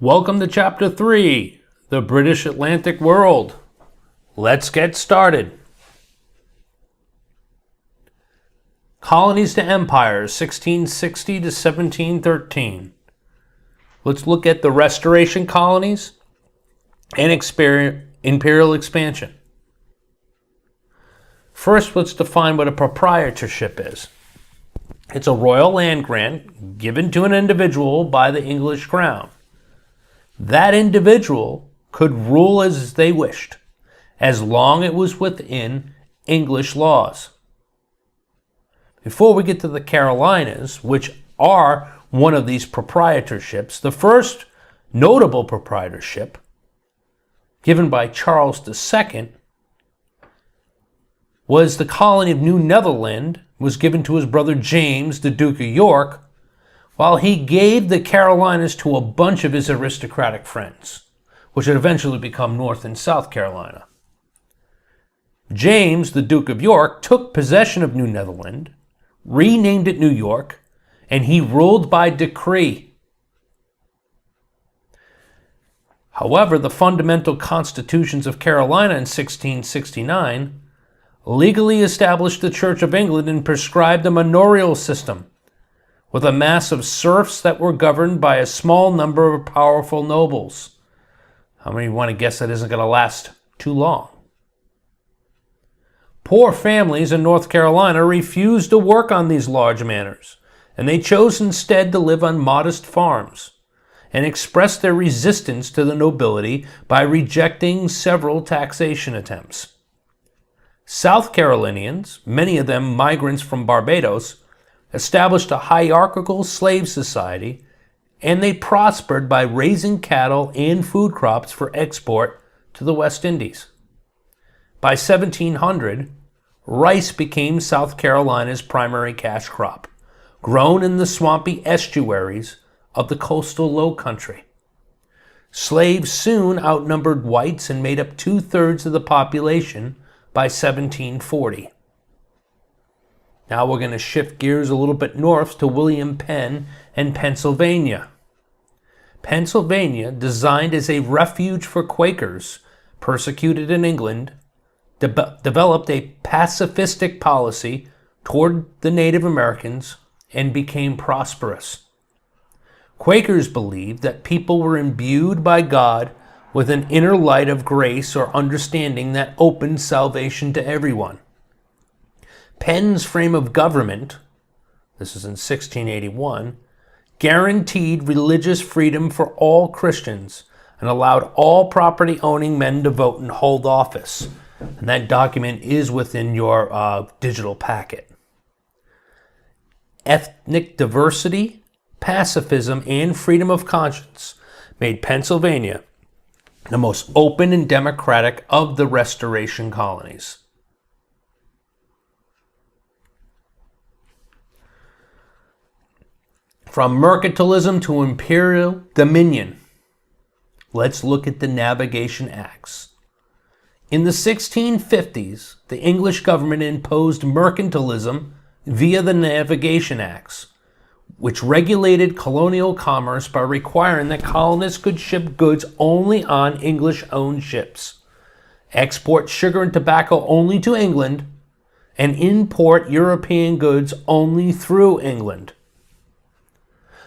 Welcome to Chapter 3, The British Atlantic World. Let's get started. Colonies to Empires, 1660 to 1713. Let's look at the Restoration colonies and Imperial expansion. First, let's define what a proprietorship is. It's a royal land grant given to an individual by the English crown. That individual could rule as they wished, as long as it was within English laws. Before we get to the Carolinas, which are one of these proprietorships, the first notable proprietorship, given by Charles II, was the colony of New Netherland, was given to his brother James, the Duke of York, while he gave the Carolinas to a bunch of his aristocratic friends, which would eventually become North and South Carolina. James, the Duke of York, took possession of New Netherland, renamed it New York, and he ruled by decree. However, the fundamental constitutions of Carolina in 1669 legally established the Church of England and prescribed a manorial system, with a mass of serfs that were governed by a small number of powerful nobles. How many want to guess that isn't going to last too long? Poor families in North Carolina refused to work on these large manors, and they chose instead to live on modest farms, and expressed their resistance to the nobility by rejecting several taxation attempts. South Carolinians, many of them migrants from Barbados, established a hierarchical slave society, and they prospered by raising cattle and food crops for export to the West Indies. By 1700, rice became South Carolina's primary cash crop, grown in the swampy estuaries of the coastal low country. Slaves soon outnumbered whites and made up 2/3 of the population by 1740. Now we're going to shift gears a little bit north to William Penn and Pennsylvania. Pennsylvania, designed as a refuge for Quakers persecuted in England, developed a pacifistic policy toward the Native Americans and became prosperous. Quakers believed that people were imbued by God with an inner light of grace or understanding that opened salvation to everyone. Penn's frame of government, this is in 1681, guaranteed religious freedom for all Christians and allowed all property-owning men to vote and hold office. And that document is within your digital packet. Ethnic diversity, pacifism, and freedom of conscience made Pennsylvania the most open and democratic of the Restoration colonies. From mercantilism to imperial dominion, let's look at the Navigation Acts. In the 1650s, the English government imposed mercantilism via the Navigation Acts, which regulated colonial commerce by requiring that colonists could ship goods only on English-owned ships, export sugar and tobacco only to England, and import European goods only through England.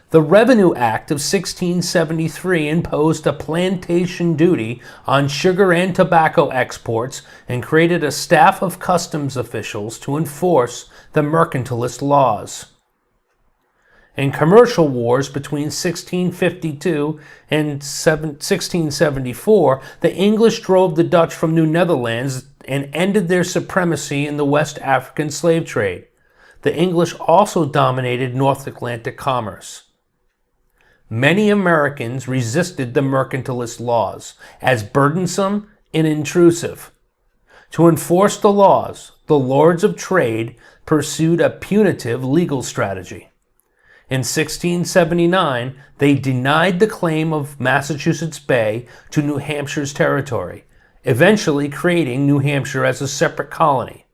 The Revenue Act of 1673 imposed a plantation duty on sugar and tobacco exports and created a staff of customs officials to enforce the mercantilist laws. In commercial wars between 1652 and 1674, the English drove the Dutch from New Netherlands and ended their supremacy in the West African slave trade. The English also dominated North Atlantic commerce. Many Americans resisted the mercantilist laws as burdensome and intrusive. To enforce the laws, the Lords of Trade pursued a punitive legal strategy. In 1679, they denied the claim of Massachusetts Bay to New Hampshire's territory, eventually creating New Hampshire as a separate colony.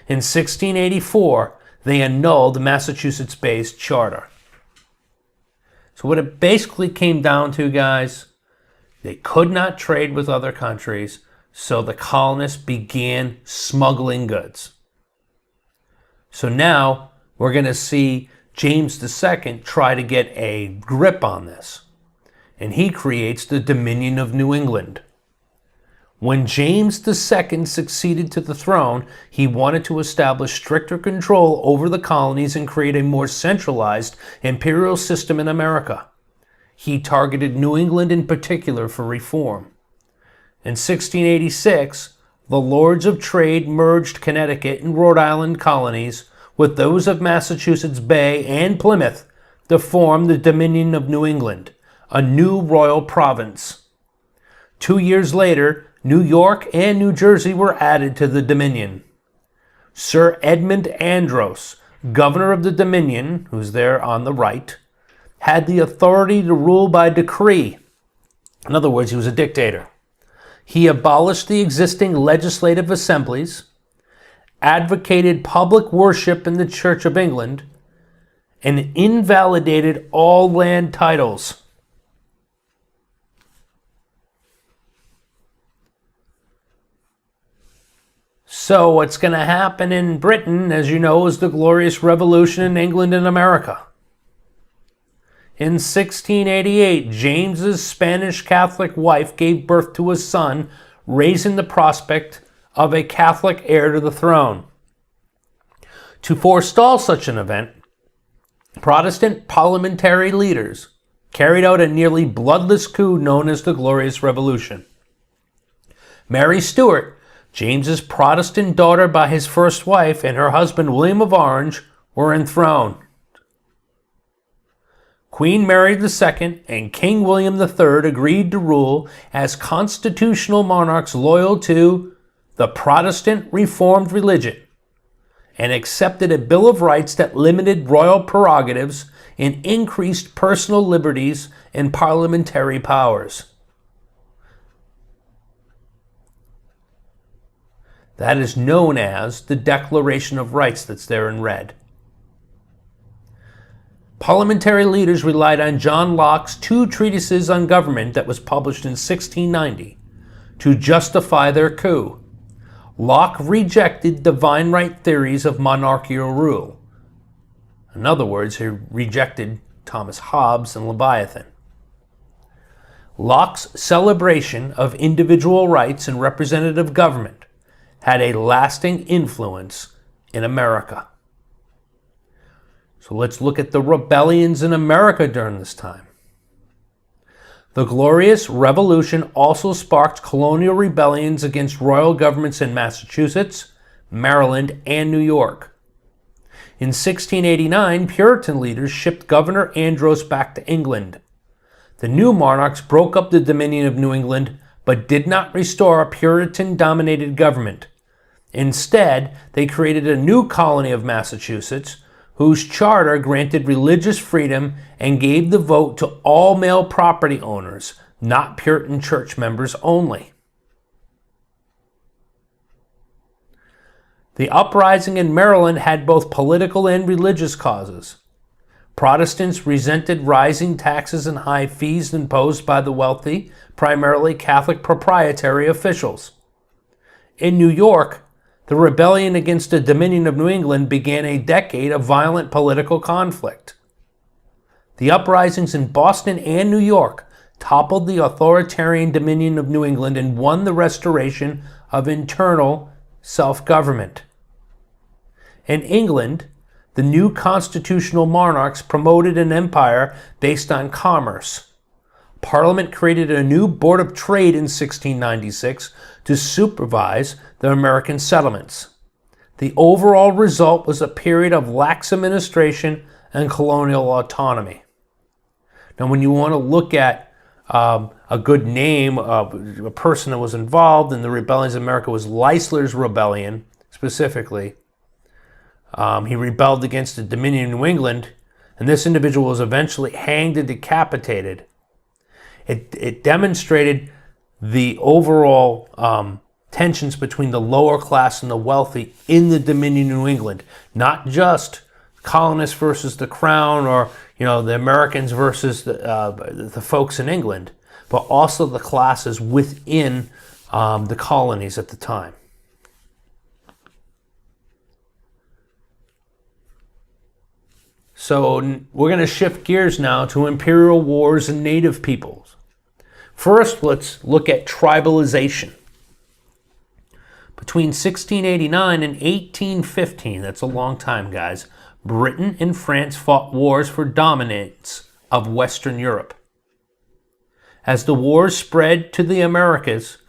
In 1684, they annulled Massachusetts Bay's charter. So what it basically came down to, guys, they could not trade with other countries, so the colonists began smuggling goods. So now we're going to see James II try to get a grip on this, and he creates the Dominion of New England. When James II succeeded to the throne, he wanted to establish stricter control over the colonies and create a more centralized imperial system in America. He targeted New England in particular for reform. In 1686, the Lords of Trade merged Connecticut and Rhode Island colonies with those of Massachusetts Bay and Plymouth to form the Dominion of New England, a new royal province. 2 years later, New York and New Jersey were added to the Dominion. Sir Edmund Andros, governor of the Dominion, who's there on the right, had the authority to rule by decree. In other words, he was a dictator. He abolished the existing legislative assemblies, advocated public worship in the Church of England, and invalidated all land titles. So what's going to happen in Britain, as you know, is the Glorious Revolution in England and America. In 1688, James's Spanish Catholic wife gave birth to a son, raising the prospect of a Catholic heir to the throne. To forestall such an event, Protestant parliamentary leaders carried out a nearly bloodless coup known as the Glorious Revolution. Mary Stuart, James's Protestant daughter by his first wife, and her husband William of Orange were enthroned. Queen Mary II and King William III agreed to rule as constitutional monarchs loyal to the Protestant Reformed religion and accepted a Bill of Rights that limited royal prerogatives and increased personal liberties and parliamentary powers. That is known as the Declaration of Rights that's there in red. Parliamentary leaders relied on John Locke's 2 treatises on government that was published in 1690 to justify their coup. Locke rejected divine right theories of monarchical rule. In other words, he rejected Thomas Hobbes and Leviathan. Locke's celebration of individual rights and representative government had a lasting influence in America. So let's look at the rebellions in America during this time. The Glorious Revolution also sparked colonial rebellions against royal governments in Massachusetts, Maryland, and New York. In 1689, Puritan leaders shipped Governor Andros back to England. The new monarchs broke up the Dominion of New England, but did not restore a Puritan-dominated government. Instead, they created a new colony of Massachusetts, whose charter granted religious freedom and gave the vote to all male property owners, not Puritan church members only. The uprising in Maryland had both political and religious causes. Protestants resented rising taxes and high fees imposed by the wealthy, primarily Catholic proprietary officials. In New York, the rebellion against the Dominion of New England began a decade of violent political conflict. The uprisings in Boston and New York toppled the authoritarian Dominion of New England and won the restoration of internal self-government. In England, the new constitutional monarchs promoted an empire based on commerce. Parliament created a new Board of Trade in 1696 to supervise the American settlements. The overall result was a period of lax administration and colonial autonomy. Now, when you want to look at a good name of a person that was involved in the rebellions in America, was Leisler's Rebellion, specifically. He rebelled against the Dominion of New England, and this individual was eventually hanged and decapitated. It demonstrated the overall tensions between the lower class and the wealthy in the Dominion of New England, not just colonists versus the crown, or the Americans versus the folks in England, but also the classes within the colonies at the time. So we're going to shift gears now to imperial wars and native peoples. First, let's look at tribalization. Between 1689 and 1815, that's a long time, guys, Britain and France fought wars for dominance of Western Europe. As the wars spread to the Americas,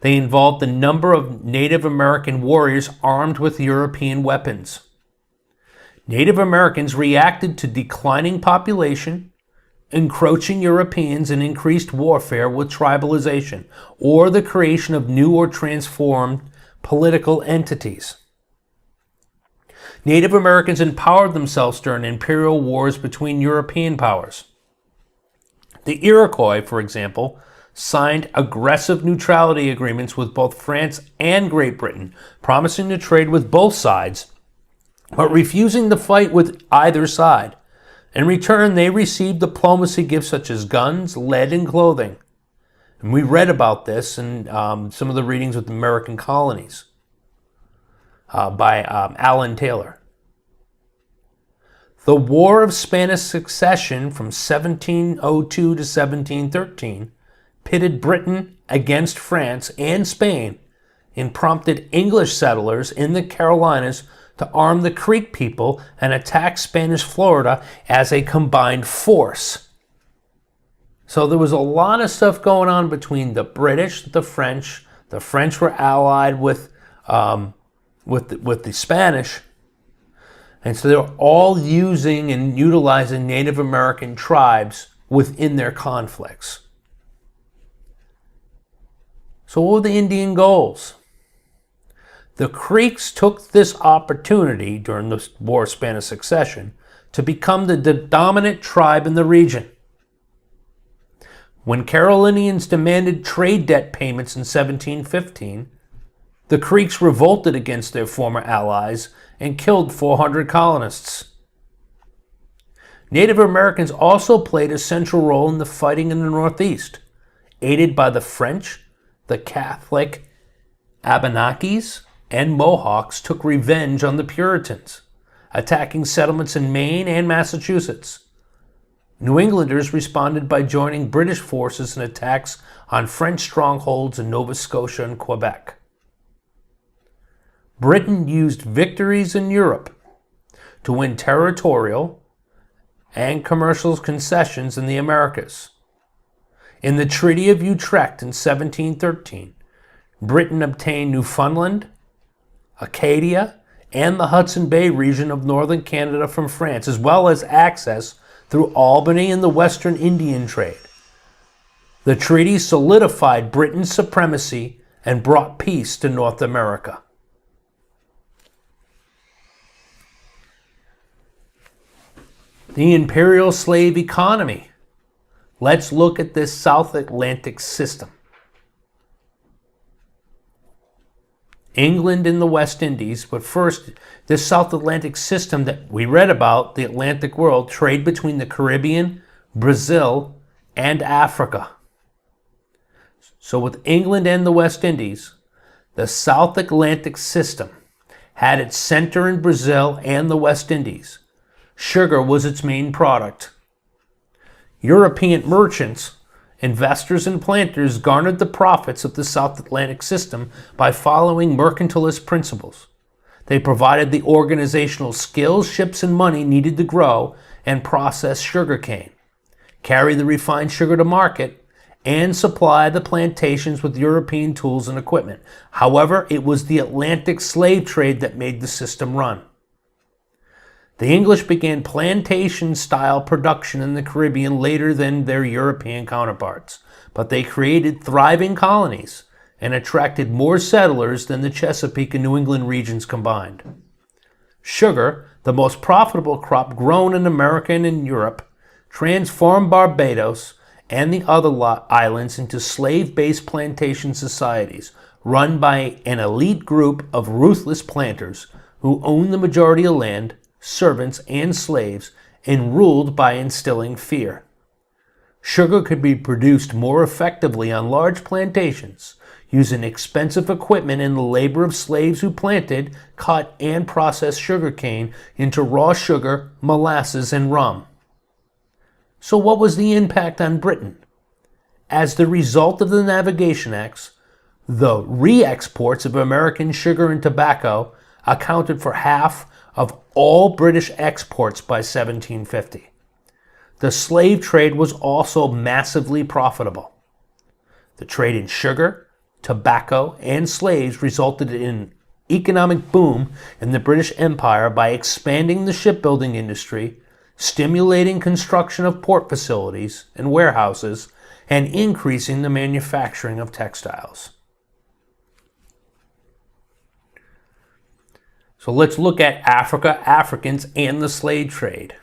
they involved a number of Native American warriors armed with European weapons. Native Americans reacted to declining population, encroaching Europeans, and increased warfare with tribalization, or the creation of new or transformed political entities. Native Americans empowered themselves during imperial wars between European powers. The Iroquois, for example, signed aggressive neutrality agreements with both France and Great Britain, promising to trade with both sides, but refusing to fight with either side. In return, they received diplomacy gifts such as guns, lead, and clothing. And we read about this in some of the readings with American Colonies by Alan Taylor. The War of Spanish Succession from 1702 to 1713 pitted Britain against France and Spain and prompted English settlers in the Carolinas to arm the Creek people and attack Spanish Florida as a combined force. So there was a lot of stuff going on between the British, the French. The French were allied with the Spanish. And so they were all using and utilizing Native American tribes within their conflicts. So what were the Indian goals? The Creeks took this opportunity during the War of Spanish Succession to become the dominant tribe in the region. When Carolinians demanded trade debt payments in 1715, the Creeks revolted against their former allies and killed 400 colonists. Native Americans also played a central role in the fighting in the Northeast, aided by the French. The Catholic Abenakis and Mohawks took revenge on the Puritans, attacking settlements in Maine and Massachusetts. New Englanders responded by joining British forces in attacks on French strongholds in Nova Scotia and Quebec. Britain used victories in Europe to win territorial and commercial concessions in the Americas. In the Treaty of Utrecht in 1713, Britain obtained Newfoundland, Acadia, and the Hudson Bay region of northern Canada from France, as well as access through Albany and the Western Indian trade. The treaty solidified Britain's supremacy and brought peace to North America. The imperial slave economy. Let's look at this South Atlantic system. England and the West Indies, but first, this South Atlantic system that we read about, the Atlantic world, trade between the Caribbean, Brazil, and Africa. So with England and the West Indies, the South Atlantic system had its center in Brazil and the West Indies. Sugar was its main product. European merchants, investors, and planters garnered the profits of the South Atlantic system by following mercantilist principles. They provided the organizational skills, ships, and money needed to grow and process sugarcane, carry the refined sugar to market, and supply the plantations with European tools and equipment. However, it was the Atlantic slave trade that made the system run. The English began plantation-style production in the Caribbean later than their European counterparts, but they created thriving colonies and attracted more settlers than the Chesapeake and New England regions combined. Sugar, the most profitable crop grown in America and in Europe, transformed Barbados and the other islands into slave-based plantation societies run by an elite group of ruthless planters who owned the majority of land, servants, and slaves, and ruled by instilling fear. Sugar could be produced more effectively on large plantations, using expensive equipment and the labor of slaves who planted, cut, and processed sugarcane into raw sugar, molasses, and rum. So what was the impact on Britain? As the result of the Navigation Acts, the re-exports of American sugar and tobacco accounted for half of all British exports by 1750. The slave trade was also massively profitable. The trade in sugar, tobacco, and slaves resulted in an economic boom in the British Empire by expanding the shipbuilding industry, stimulating construction of port facilities and warehouses, and increasing the manufacturing of textiles. So let's look at Africa, Africans, and the slave trade.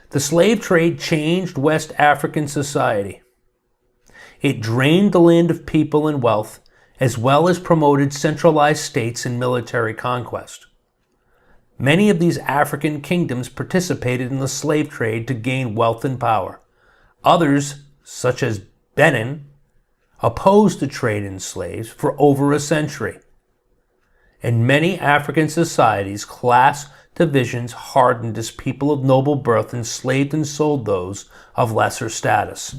The slave trade changed West African society. It drained the land of people and wealth, as well as promoted centralized states and military conquest. Many of these African kingdoms participated in the slave trade to gain wealth and power. Others, such as Benin, opposed the trade in slaves for over a century. In many African societies, class divisions hardened as people of noble birth enslaved and sold those of lesser status.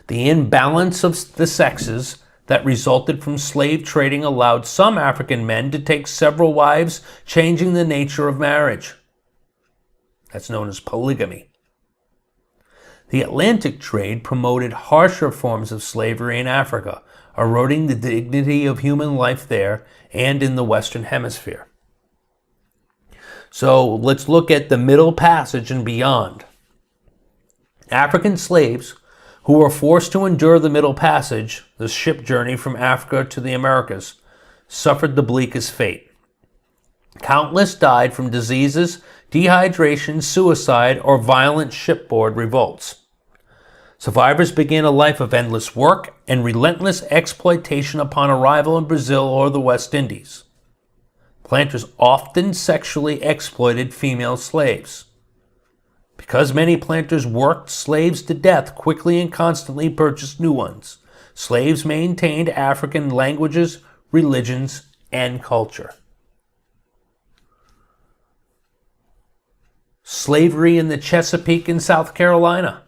The imbalance of the sexes that resulted from slave trading allowed some African men to take several wives, changing the nature of marriage. That's known as polygamy. The Atlantic trade promoted harsher forms of slavery in Africa, eroding the dignity of human life there and in the Western Hemisphere. So let's look at the Middle Passage and beyond. African slaves who were forced to endure the Middle Passage, the ship journey from Africa to the Americas, suffered the bleakest fate. Countless died from diseases, dehydration, suicide, or violent shipboard revolts. Survivors began a life of endless work and relentless exploitation upon arrival in Brazil or the West Indies. Planters often sexually exploited female slaves. Because many planters worked slaves to death, quickly and constantly purchased new ones. Slaves maintained African languages, religions, and culture. Slavery in the Chesapeake and South Carolina.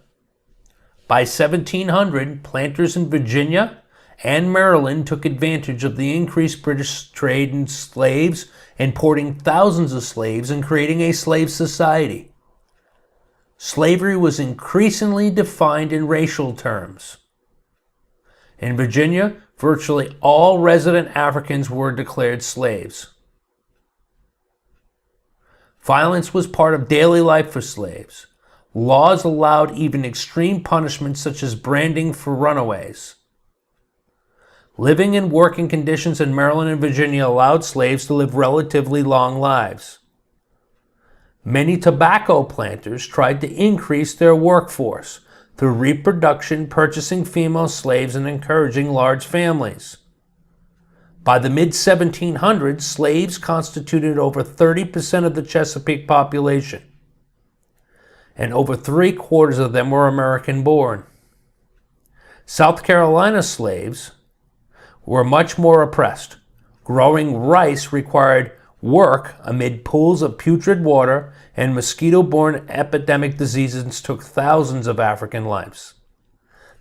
By 1700, planters in Virginia and Maryland took advantage of the increased British trade in slaves, importing thousands of slaves and creating a slave society. Slavery was increasingly defined in racial terms. In Virginia, virtually all resident Africans were declared slaves. Violence was part of daily life for slaves. Laws allowed even extreme punishments such as branding for runaways. Living and working conditions in Maryland and Virginia allowed slaves to live relatively long lives. Many tobacco planters tried to increase their workforce through reproduction, purchasing female slaves, and encouraging large families. By the mid-1700s, slaves constituted over 30% of the Chesapeake population, and over 3/4 of them were American-born. South Carolina slaves were much more oppressed. Growing rice required work amid pools of putrid water, and mosquito-borne epidemic diseases took thousands of African lives.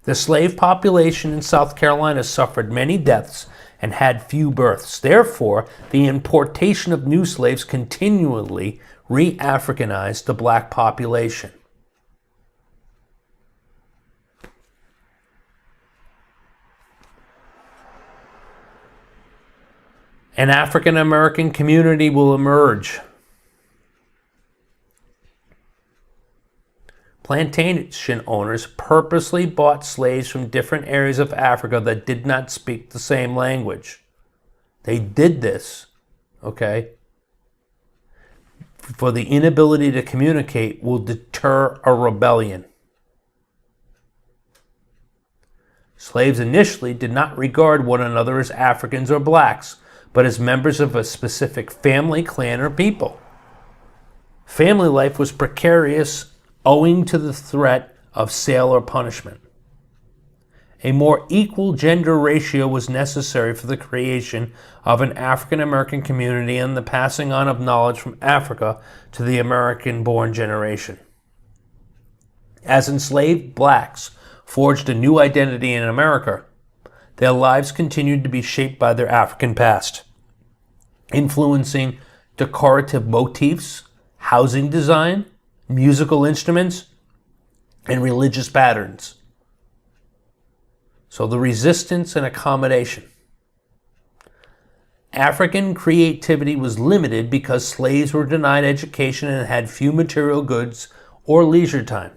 The slave population in South Carolina suffered many deaths and had few births. Therefore, the importation of new slaves continually re-Africanized the black population. An African American community will emerge. Plantation owners purposely bought slaves from different areas of Africa that did not speak the same language. They did this, okay, for the inability to communicate will deter a rebellion. Slaves initially did not regard one another as Africans or blacks, but as members of a specific family, clan, or people. Family life was precarious owing to the threat of sale or punishment. A more equal gender ratio was necessary for the creation of an African American community and the passing on of knowledge from Africa to the American-born generation. As enslaved blacks forged a new identity in America, their lives continued to be shaped by their African past, influencing decorative motifs, housing design, musical instruments, and religious patterns. So the resistance and accommodation. African creativity was limited because slaves were denied education and had few material goods or leisure time.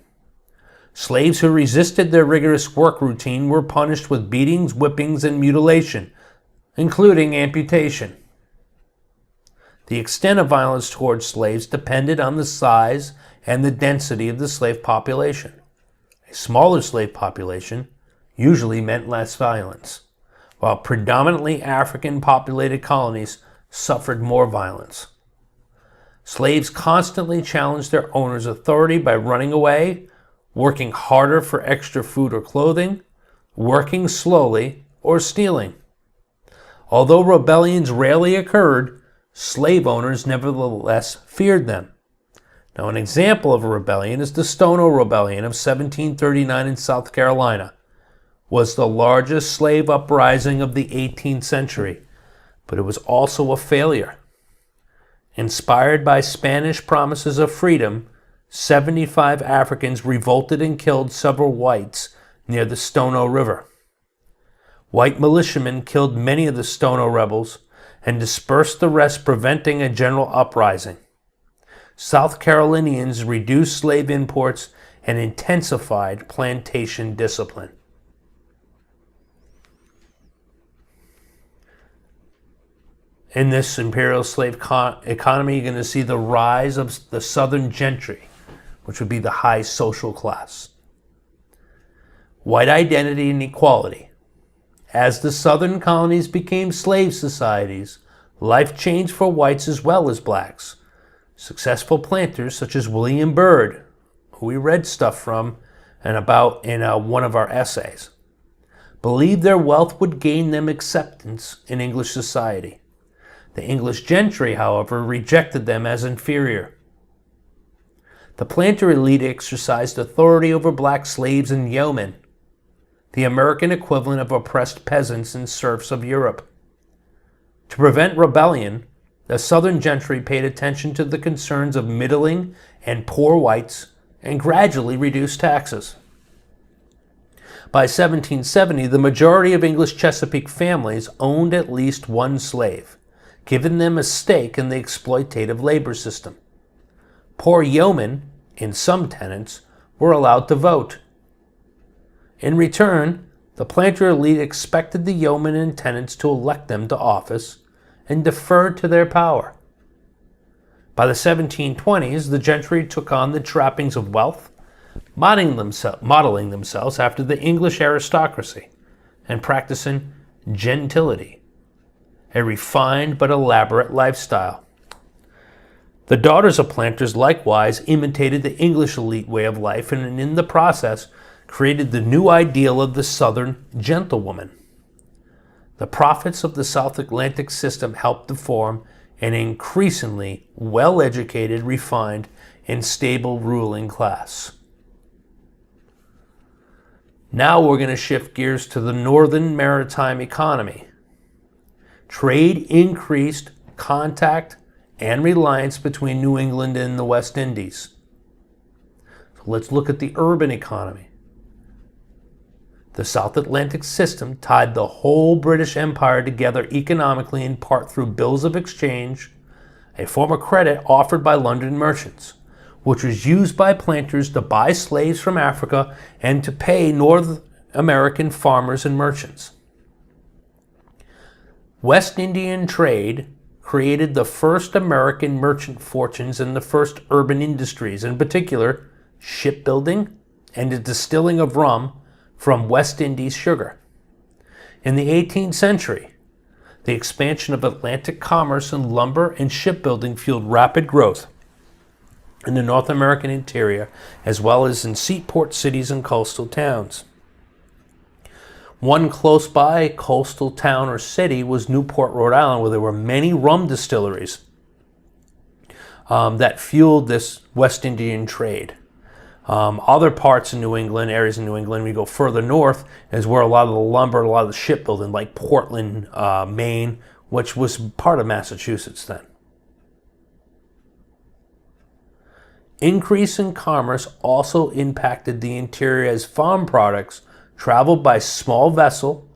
Slaves who resisted their rigorous work routine were punished with beatings, whippings, and mutilation, including amputation. The extent of violence towards slaves depended on the size and the density of the slave population. A smaller slave population usually meant less violence, while predominantly African-populated colonies suffered more violence. Slaves constantly challenged their owners' authority by running away, working harder for extra food or clothing, working slowly, or stealing. Although rebellions rarely occurred, slave owners nevertheless feared them. Now, an example of a rebellion is the Stono Rebellion of 1739 in South Carolina. Was the largest slave uprising of the 18th century, but it was also a failure. Inspired by Spanish promises of freedom, 75 Africans revolted and killed several whites near the Stono River. White militiamen killed many of the Stono rebels and dispersed the rest, preventing a general uprising. South Carolinians reduced slave imports and intensified plantation discipline. In this imperial slave economy, you're going to see the rise of the southern gentry, which would be the high social class. White identity and equality. As the southern colonies became slave societies, life changed for whites as well as blacks. Successful planters such as William Byrd, who we read stuff from and about in one of our essays, believed their wealth would gain them acceptance in English society. The English gentry, however, rejected them as inferior. The planter elite exercised authority over black slaves and yeomen, the American equivalent of oppressed peasants and serfs of Europe. To prevent rebellion, the southern gentry paid attention to the concerns of middling and poor whites and gradually reduced taxes. By 1770, the majority of English Chesapeake families owned at least one slave, giving them a stake in the exploitative labor system. Poor yeomen, in some tenants, were allowed to vote. In return, the planter elite expected the yeomen and tenants to elect them to office and deferred to their power. By the 1720s, the gentry took on the trappings of wealth, modeling themselves after the English aristocracy and practicing gentility, a refined but elaborate lifestyle. The daughters of planters likewise imitated the English elite way of life and in the process created the new ideal of the Southern gentlewoman. The profits of the South Atlantic system helped to form an increasingly well-educated, refined, and stable ruling class. Now we're going to shift gears to the northern maritime economy. Trade increased contact and reliance between New England and the West Indies. So let's look at the urban economy. The South Atlantic system tied the whole British Empire together economically in part through bills of exchange, a form of credit offered by London merchants, which was used by planters to buy slaves from Africa and to pay North American farmers and merchants. West Indian trade created the first American merchant fortunes and the first urban industries, in particular shipbuilding and the distilling of rum from West Indies sugar. In the 18th century, the expansion of Atlantic commerce in lumber and shipbuilding fueled rapid growth. in the North American interior, as well as in seaport cities and coastal towns. One close by coastal town or city was Newport, Rhode Island, where there were many rum distilleries that fueled this West Indian trade. Other parts in New England, areas in New England, we go further north, is where a lot of the lumber, a lot of the shipbuilding, like Portland, Maine, which was part of Massachusetts then. Increase in commerce also impacted the interior as farm products traveled by small vessel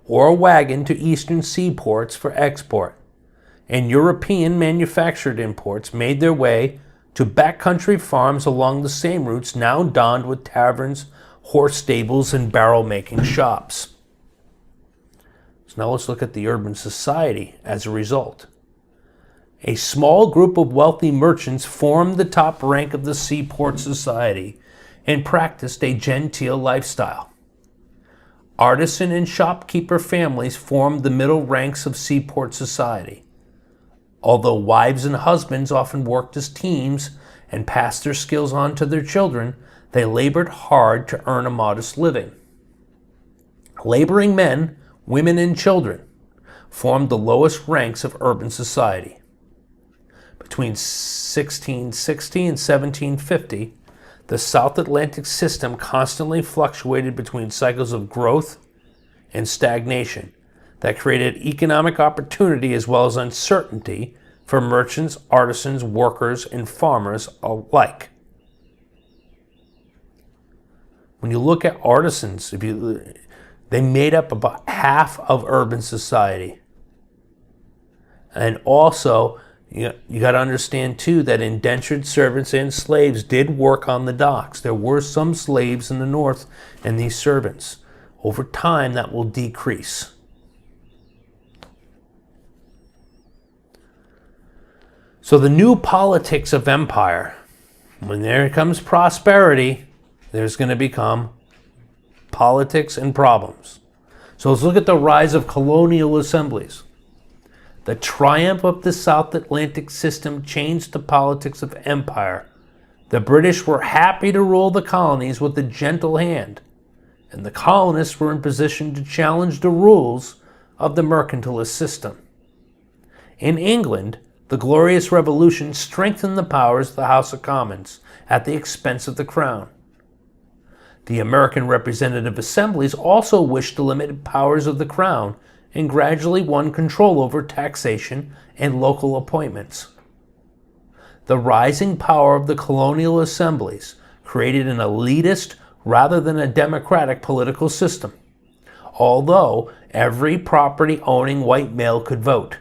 or wagon to eastern seaports for export, and European manufactured imports made their way to backcountry farms along the same routes now donned with taverns, horse stables, and barrel-making shops. So now let's look at the urban society as a result. A small group of wealthy merchants formed the top rank of the seaport society and practiced a genteel lifestyle. Artisan and shopkeeper families formed the middle ranks of seaport society. Although wives and husbands often worked as teams and passed their skills on to their children, they labored hard to earn a modest living. Laboring men, women, and children formed the lowest ranks of urban society. Between 1660 and 1750, the South Atlantic system constantly fluctuated between cycles of growth and stagnation that created economic opportunity as well as uncertainty for merchants, artisans, workers, and farmers alike. When you look at artisans, they made up about half of urban society. And also, you got to understand, too, that indentured servants and slaves did work on the docks. There were some slaves in the North and these servants. Over time, that will decrease. So the new politics of empire, when there comes prosperity, there's going to become politics and problems. So let's look at the rise of colonial assemblies. The triumph of the South Atlantic system changed the politics of empire. The British were happy to rule the colonies with a gentle hand, and the colonists were in position to challenge the rules of the mercantilist system. In England, the Glorious Revolution strengthened the powers of the House of Commons at the expense of the Crown. The American representative assemblies also wished to limit powers of the Crown and gradually won control over taxation and local appointments. The rising power of the colonial assemblies created an elitist rather than a democratic political system, although every property-owning white male could vote.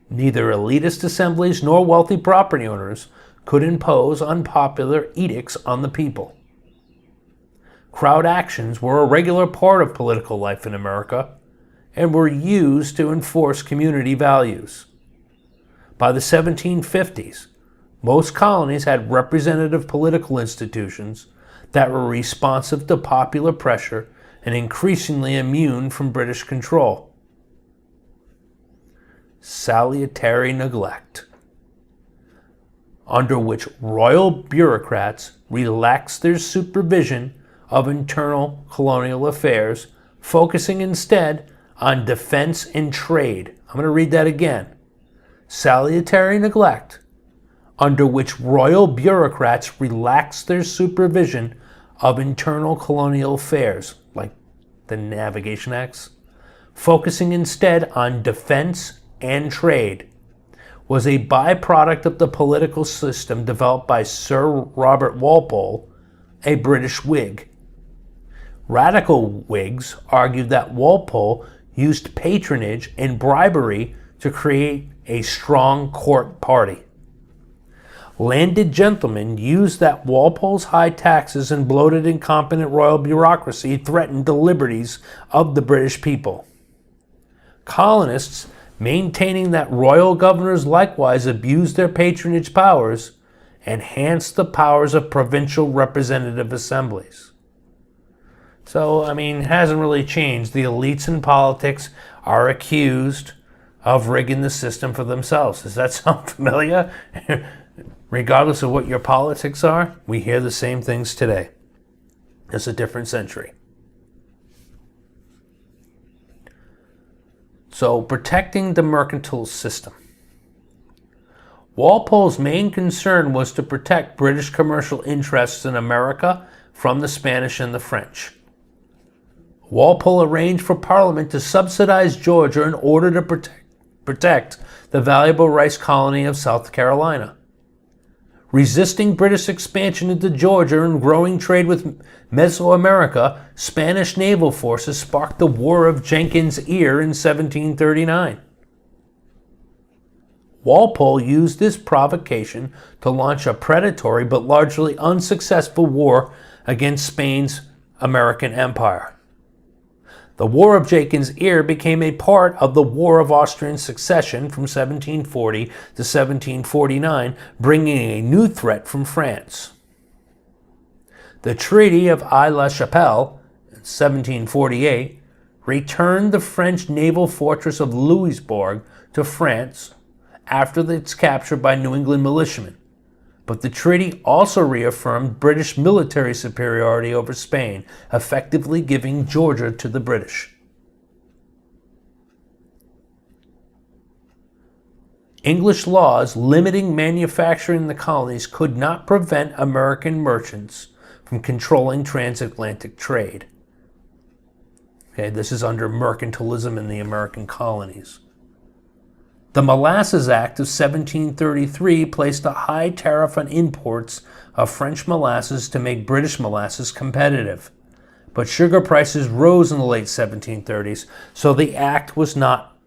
Neither elitist assemblies nor wealthy property owners could impose unpopular edicts on the people. Crowd actions were a regular part of political life in America and were used to enforce community values. By the 1750s, most colonies had representative political institutions that were responsive to popular pressure and increasingly immune from British control. Salutary neglect, under which royal bureaucrats relaxed their supervision of internal colonial affairs, focusing instead on defense and trade. I'm going to read that again. Salutary neglect, under which royal bureaucrats relaxed their supervision of internal colonial affairs, like the Navigation Acts, focusing instead on defense and trade, was a byproduct of the political system developed by Sir Robert Walpole, a British Whig. Radical Whigs argued that Walpole used patronage and bribery to create a strong court party. Landed gentlemen used that Walpole's high taxes and bloated incompetent royal bureaucracy threatened the liberties of the British people. Colonists, maintaining that royal governors likewise abused their patronage powers, enhanced the powers of provincial representative assemblies. So, it hasn't really changed. The elites in politics are accused of rigging the system for themselves. Does that sound familiar? Regardless of what your politics are, we hear the same things today. It's a different century. So, protecting the mercantile system. Walpole's main concern was to protect British commercial interests in America from the Spanish and the French. Walpole arranged for Parliament to subsidize Georgia in order to protect the valuable rice colony of South Carolina. Resisting British expansion into Georgia and growing trade with Mesoamerica, Spanish naval forces sparked the War of Jenkins' Ear in 1739. Walpole used this provocation to launch a predatory but largely unsuccessful war against Spain's American empire. The War of Jenkins' Ear became a part of the War of Austrian Succession from 1740 to 1749, bringing a new threat from France. The Treaty of Aix-la-Chapelle in 1748 returned the French naval fortress of Louisbourg to France after its capture by New England militiamen, but the treaty also reaffirmed British military superiority over Spain, effectively giving Georgia to the British. English laws limiting manufacturing in the colonies could not prevent American merchants from controlling transatlantic trade. Okay, this is under mercantilism in the American colonies. The Molasses Act of 1733 placed a high tariff on imports of French molasses to make British molasses competitive. But sugar prices rose in the late 1730s, so the act was not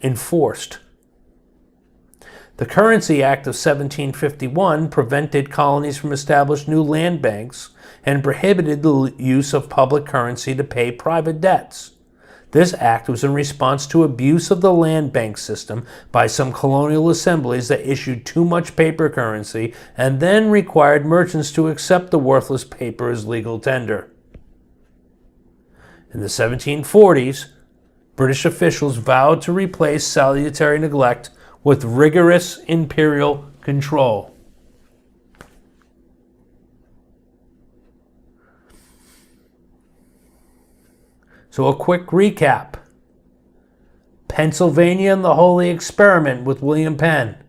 enforced. The Currency Act of 1751 prevented colonies from establishing new land banks and prohibited the use of public currency to pay private debts. This act was in response to abuse of the land bank system by some colonial assemblies that issued too much paper currency and then required merchants to accept the worthless paper as legal tender. In the 1740s, British officials vowed to replace salutary neglect with rigorous imperial control. So a quick recap. Pennsylvania and the Holy Experiment with William Penn.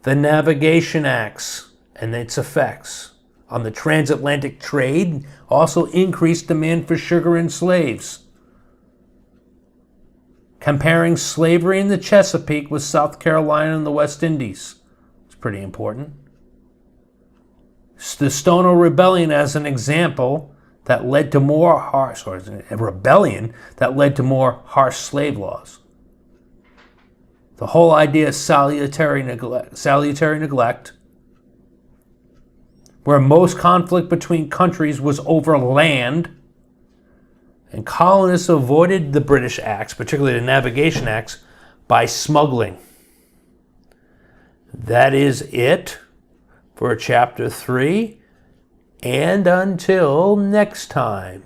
The Navigation Acts and its effects on the transatlantic trade also increased demand for sugar and slaves. Comparing slavery in the Chesapeake with South Carolina and the West Indies. It's pretty important. The Stono Rebellion as an example that led to more harsh, or a rebellion that led to more harsh slave laws. The whole idea of salutary neglect, where most conflict between countries was over land, and colonists avoided the British acts, particularly the Navigation Acts, by smuggling. That is it for Chapter 3. And until next time.